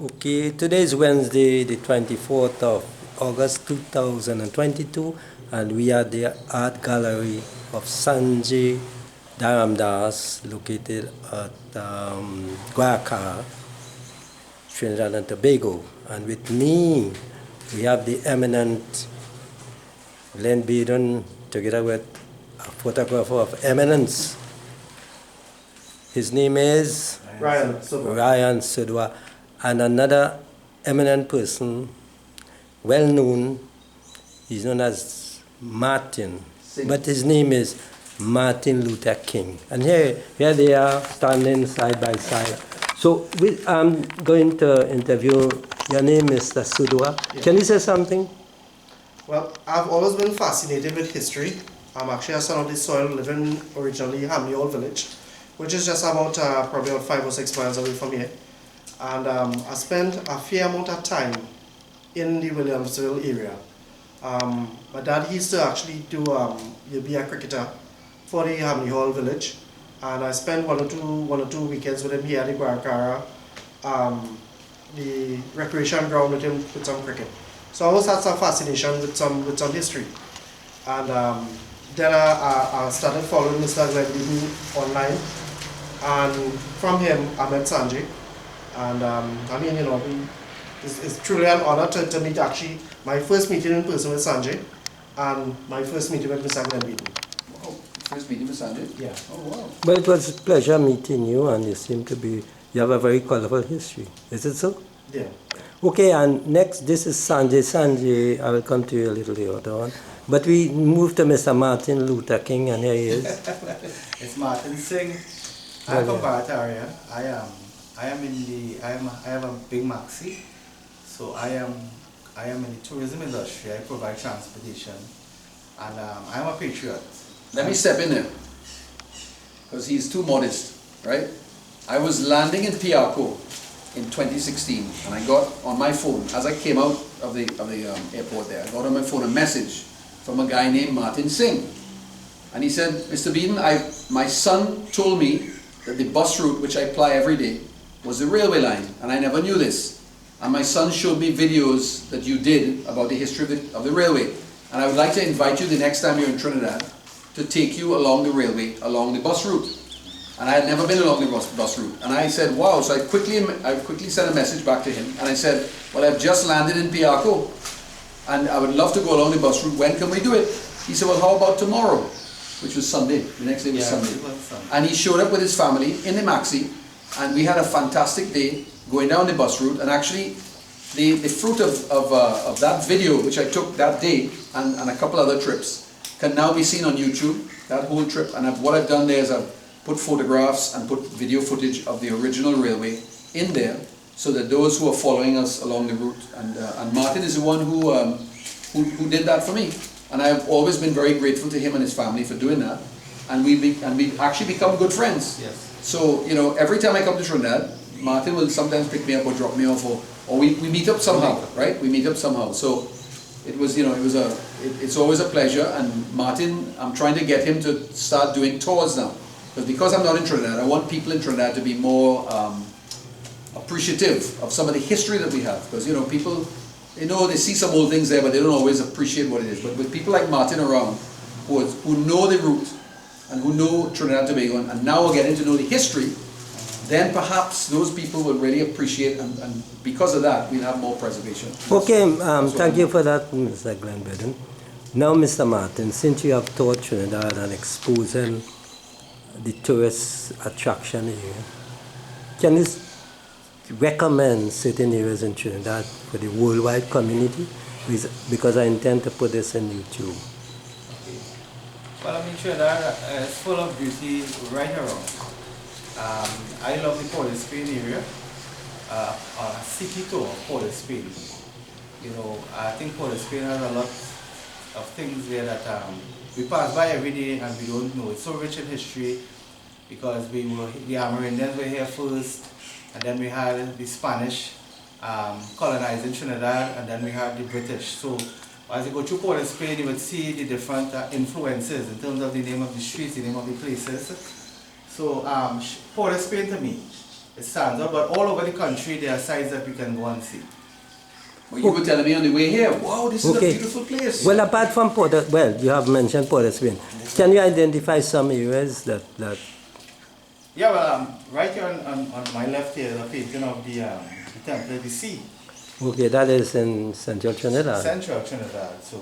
Okay, today is Wednesday, the 24th of August 2022, and we are at the Art Gallery of Sanjay Dharamdas, located at Guacara, Trinidad and Tobago. And with me, we have the eminent Glen Beadon, together with a photographer of eminence. His name is Ryan Sudwa. And another eminent person, well known, he's known as Martin, but his name is Martin Luther King. And here they are standing side by side. So I'm going to interview, your name is Mr. Sudwa. Yeah. Can you say something? Well, I've always been fascinated with history. I'm actually a son of the soil, living originally in Hamley Old Village, which is just about probably about 5 or 6 miles away from here. And I spent a fair amount of time in the Williamsville area. My dad, he used to actually be a cricketer for the Hamley Hall Village, and I spent one or two weekends with him here at the Guaracara, the recreation ground with him with some cricket. So I always had some fascination with some history. And then I started following Mr. Glen Beadon online, and from him I met Sanjay. And I mean, you know, it's truly an honor to meet actually my first meeting in person with Sanjay and my first meeting with Mr. Glen Beadon. Oh, first meeting with Sanjay? Yeah. Oh, wow. Well, it was a pleasure meeting you, and you have a very colorful history. Is it so? Yeah. Okay, and next, this is Sanjay. Sanjay, I will come to you a little later on. But we move to Mr. Martin Luther King, and here he is. It's Martin Singh. I'm from Barataria. I have a big maxi, so I am in the tourism industry. I provide transportation, and I'm a patriot. Let me step in there, because he's too modest, right? I was landing in Piarco in 2016, and I got on my phone, as I came out of the airport there, I got on my phone a message from a guy named Martin Singh. And he said, Mr. Beadon, my son told me that the bus route which I ply every day was the railway line, and I never knew this. And my son showed me videos that you did about the history of the railway. And I would like to invite you the next time you're in Trinidad to take you along the railway, along the bus route. And I had never been along the bus route. And I said, wow. So I quickly sent a message back to him, and I said, well, I've just landed in Piarco, and I would love to go along the bus route. When can we do it? He said, well, how about tomorrow? Which was Sunday. The next day was Sunday. And he showed up with his family in the maxi, and we had a fantastic day going down the bus route. And actually, the fruit of that video, which I took that day, and a couple other trips, can now be seen on YouTube, that whole trip. And what I've done there is I've put photographs and put video footage of the original railway in there, so that those who are following us along the route, and Martin is the one who did that for me. And I've always been very grateful to him and his family for doing that. And we've actually become good friends. Yes. So, you know, every time I come to Trinidad, Martin will sometimes pick me up or drop me off, or we meet up somehow, right? We meet up somehow. So it was, you know, it's always a pleasure. And Martin, I'm trying to get him to start doing tours now. Because I'm not in Trinidad, I want people in Trinidad to be more appreciative of some of the history that we have. Because, you know, people, you know, they see some old things there, but they don't always appreciate what it is. But with people like Martin around, who know the route, and who know Trinidad and Tobago, and now are getting to know the history, then perhaps those people will really appreciate, and because of that, we'll have more preservation. Okay, thank you for that, Mr. Glen Beadon. Now, Mr. Martin, since you have taught Trinidad and exposing the tourist attraction area, can you recommend certain areas in Trinidad for the worldwide community? Because I intend to put this in YouTube. Well, I mean, Trinidad is full of beauty right around. I love the Port of Spain area, a city tour of Port of Spain. You know, I think Port of Spain has a lot of things there that we pass by every day and we don't know. It's so rich in history, because the Amerindians were here first, and then we had the Spanish colonizing Trinidad, and then we had the British. So as you go through Port of Spain, you would see the different influences in terms of the name of the streets, the name of the places. So Port of Spain to me It stands out, but all over the country there are sites that we can go and see. Well, you were telling me on the way here, wow, this is a Okay. beautiful place. Well, apart from you have mentioned Port of Spain. Can you identify some areas that Yeah, well, right here on my left here is a painting of the Temple of the Sea, okay, that is in Central Trinidad. Central Trinidad. So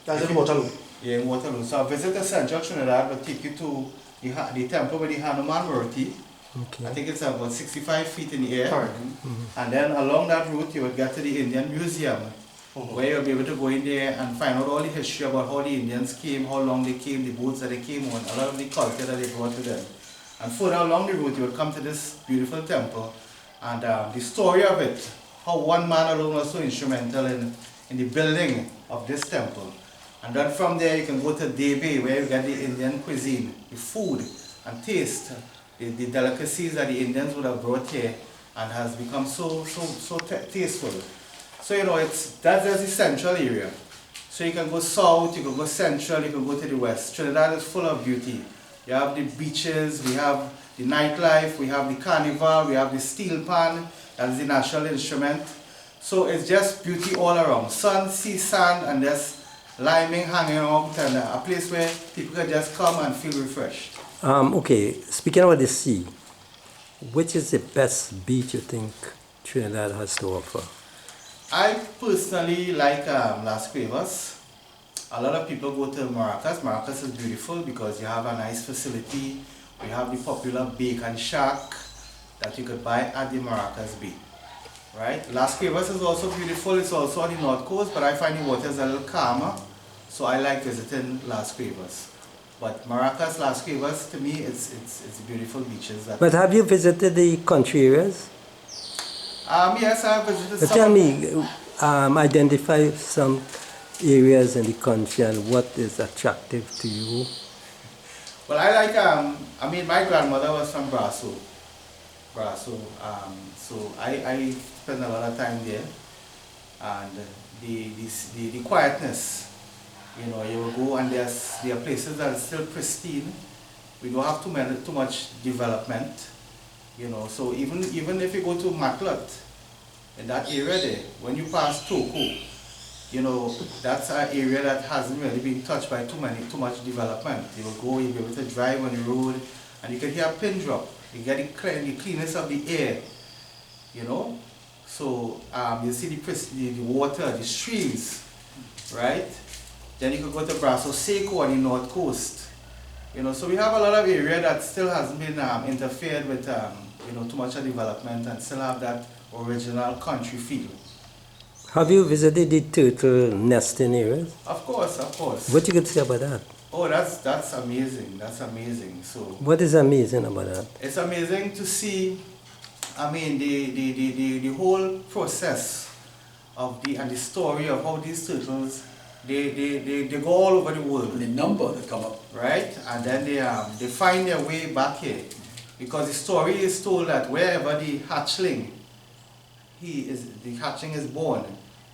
That's in Waterloo. yeah, in Waterloo. So I visited Central Trinidad, will take you to the temple with the Hanuman Murti. I Okay. think it's about 65 feet in the air. Correct. And then along that route, you would get to the Indian Museum, where you'll be able to go in there and find out all the history about how the Indians came, how long they came, the boats that they came on, a lot of the culture that they brought to them. And further along the route, you would come to this beautiful temple, and the story of it, how one man alone was so instrumental in the building of this temple. And then from there, you can go to Debe, where you get the Indian cuisine, the food and taste, the delicacies that the Indians would have brought here, and has become so tasteful. So you know, that's the central area. So you can go south, you can go central, you can go to the west. Trinidad is full of beauty. You have the beaches, we have the nightlife, we have the carnival, we have the steel pan, that's the national instrument. So it's just beauty all around. Sun, sea, sand, and just liming, hanging out, and a place where people can just come and feel refreshed. Okay, speaking about the sea, which is the best beach you think Trinidad has to offer? I personally like Las Cuevas. A lot of people go to Maracas. Maracas is beautiful because you have a nice facility. We have the popular bacon shack that you could buy at the Maracas Bay. Right? Las Cuevas is also beautiful. It's also on the north coast, but I find the water is a little calmer. So I like visiting Las Cuevas. But Maracas, Las Cuevas, to me, it's beautiful beaches. But have you visited the country areas? Yes, I have visited some. Tell me, identify some areas in the country and what is attractive to you. Well, I like, my grandmother was from Brasso. So I spend a lot of time there. And the quietness, you know, you will go and there are places that are still pristine. We don't have too much development, you know. So even if you go to Matlat, in that area there, when you pass Toko, you know, that's an area that hasn't really been touched by too much development. You will go, you'll be able to drive on the road, and you can hear a pin drop. You get the cleanness of the air, you know. So you see the water, the streams, right? Then you could go to Brasso Seco on the north coast. You know, so we have a lot of area that still hasn't been interfered with, you know, too much of development, and still have that original country feel. Have you visited the turtle nesting areas? Of course, of course. What you could say about that? Oh, that's amazing. That's amazing. So What is amazing about that? it's amazing to see. The whole process of the story of how these turtles they go all over the world, The number that come up. right? And then they find their way back here, because the story is told that wherever the hatchling is born,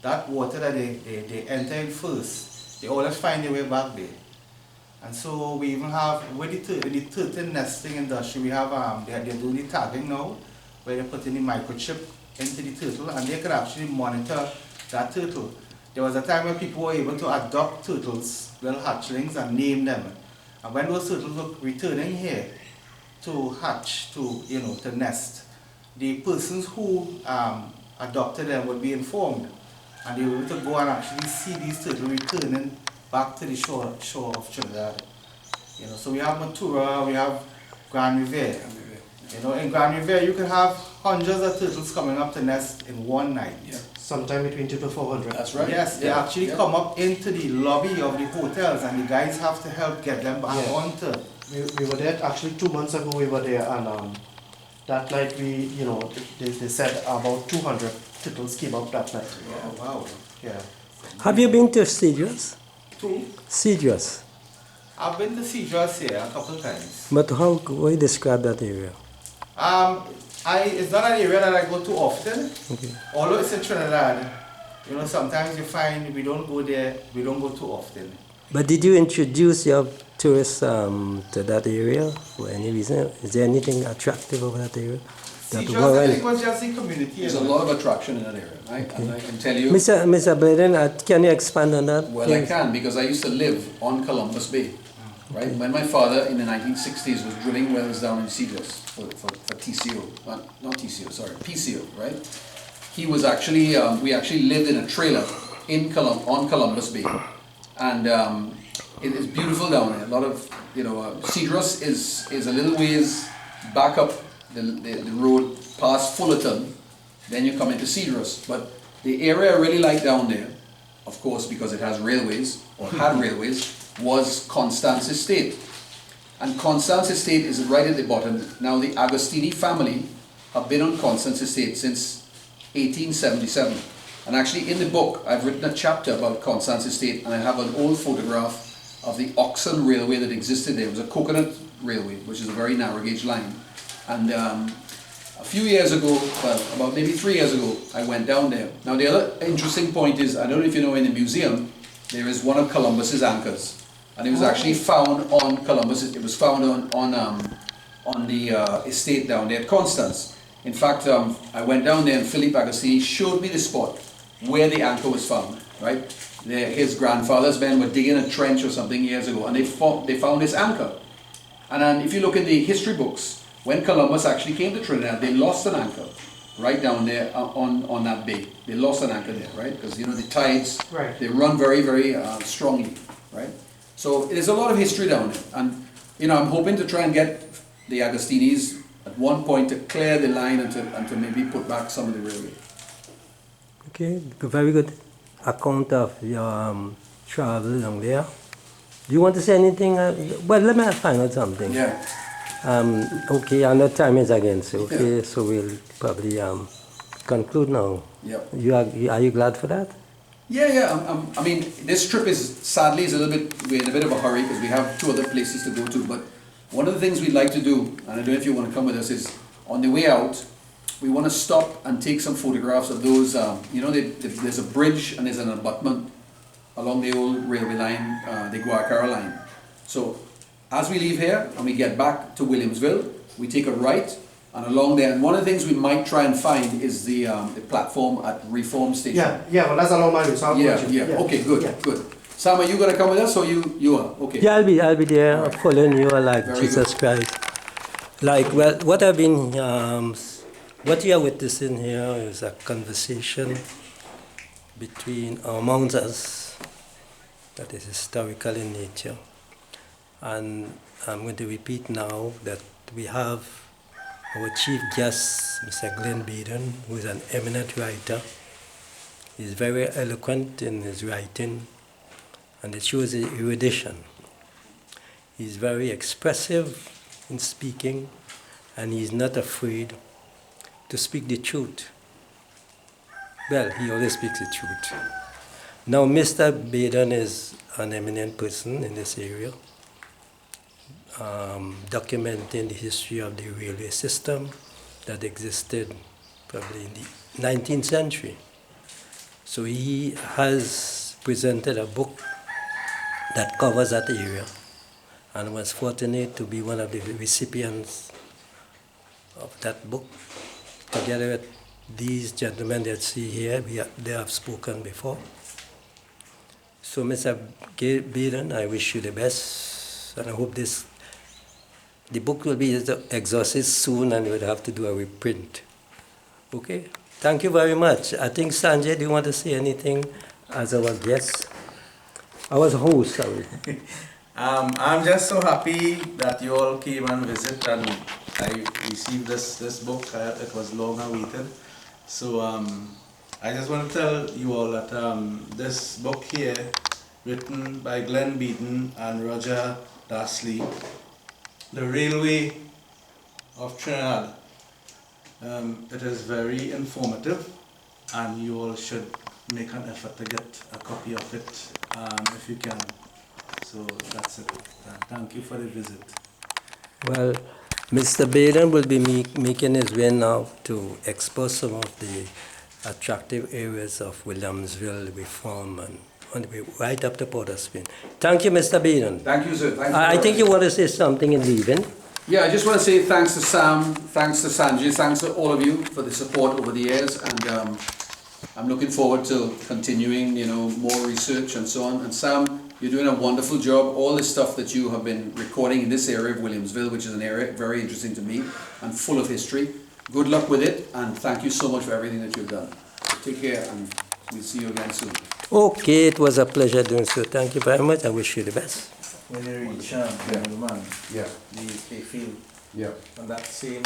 that water that they enter in first, they always find their way back there. And so we even have, with the turtle nesting industry, we have they're doing the tagging now, where they put in the microchip into the turtle, and they can actually monitor that turtle. There was a time when people were able to adopt turtles, little hatchlings, and name them. And when those turtles were returning here to hatch, to nest, the persons who adopted them would be informed, and they were able to go and actually see these turtles returning back to the shore of Trinidad. You know, so we have Matura, we have Grand Riviere. You know, in Grand Riviere you can have hundreds of turtles coming up to nest in one night. Yeah. Sometime between 200 to 400. That's right. Yes, they Yeah, actually yeah. come up into the lobby of the hotels, and the guys have to help get them back Yeah. onto. We were there, actually 2 months ago we were there, and that night they said about 200 turtles came up that night. Oh, wow. Yeah. Have you been to Cedros? Two. Cedros. I've been to Cedros here a couple of times. But how you describe that area? It's not an area that I go too often. Okay. Although it's in Trinidad, you know, sometimes you find we don't go there, we don't go too often. But did you introduce your tourists to that area for any reason? Is there anything attractive about that area? that Seagrass, I weren't. think, was just a community. There's a lot of attraction in that area, right? And I can tell you, Mr. Beadon, can you expand on that? well, please? I can, because I used to live on Columbus Bay, right? When my father in the 1960s was drilling wells down in Seagrass for TCO, not TCO, sorry, PCO, right? He was actually, we actually lived in a trailer on Columbus Bay, and it is beautiful down there. A lot of, Seagrass is a little ways back up the road past Fullerton, then you come into Seagrass. But the area I really like down there, of course, because it has railways, or had railways, was Constance Estate. And Constance Estate is right at the bottom. Now, the Agostini family have been on Constance Estate since 1877. And actually, in the book, I've written a chapter about Constance Estate, and I have an old photograph of the Oxon Railway that existed there. It was a coconut railway, which is a very narrow gauge line. And a few years ago, well, about maybe 3 years ago, I went down there. Now, the other interesting point is, I don't know if you know, in the museum, there is one of Columbus's anchors. And it was actually found on Columbus, it was found on the estate down there at Constance. In fact, I went down there and Philippe Agostini showed me the spot where the anchor was found, right? His grandfather's men were digging a trench or something years ago, and they found this anchor. And then if you look in the history books, when Columbus actually came to Trinidad, they lost an anchor right down there on that bay. They lost an anchor there, right? Because the tides, Right. they run very, very strongly, right? So there's a lot of history down there, and I'm hoping to try and get the Agostinis at one point to clear the line and to maybe put back some of the railway. Okay, very good account of your travel down there. Do you want to say anything? Well, let me find out something. Yeah. Okay, I know time is against you. Okay, so we'll probably conclude now. Yeah. Are you glad for that? Yeah. I mean, this trip sadly is we're in a bit of a hurry because we have 2 other places to go to. But one of the things we'd like to do, and I don't know if you want to come with us, is on the way out, we want to stop and take some photographs of those. There's a bridge and there's an abutment along the old railway line, the Guacara line. So as we leave here and we get back to Williamsville, we take a right and along there. And one of the things we might try and find is the platform at Reform Station. Yeah, well, that's along my route, so I'll Yeah. watch it. Okay, good, Yeah. good. Sam, are you going to come with us or you are? Okay. Yeah, I'll be there All right. following you like Very Jesus Christ. Like, well, what you are witnessing here is a conversation amongst us that is historical in nature. And I'm going to repeat now that we have our chief guest, Mr. Glen Beadon, who is an eminent writer. He's very eloquent in his writing, and it shows his erudition. He's very expressive in speaking, and he's not afraid to speak the truth. Well, he always speaks the truth. Now, Mr. Beadon is an eminent person in this area, documenting the history of the railway system that existed probably in the 19th century. So he has presented a book that covers that area, and was fortunate to be one of the recipients of that book. Together with these gentlemen that see here, they have spoken before. So Mr. Beadon, I wish you the best, and I hope the book will be exhausted soon and we'll have to do a reprint. Okay? Thank you very much. I think, Sanjay, do you want to say anything as our guest? Our host, sorry. I'm just so happy that you all came and visit, and I received this book. It was long awaited. So I just want to tell you all that this book here, written by Glen Beadon and Roger Darsley, The Railway of Trinidad, it is very informative, and you all should make an effort to get a copy of it if you can. So that's it. Thank you for the visit. Well, Mr. Beadon will be making his way now to expose some of the attractive areas of Williamsville, Reform, and on the way right up to Port of Spain. Thank you, Mr. Beadon. Thank you, sir. Thank you. I think you want to say something in leaving. Yeah, I just want to say thanks to Sam, thanks to Sanjay, thanks to all of you for the support over the years, and I'm looking forward to continuing, more research and so on. And Sam, you're doing a wonderful job. All the stuff that you have been recording in this area of Williamsville, which is an area very interesting to me and full of history. Good luck with it, and thank you so much for everything that you've done. Take care, and we'll see you again soon. Okay, it was a pleasure doing so. Thank you very much. I wish you the best. When you reach Yeah. man, Yeah, they feel yeah. on that same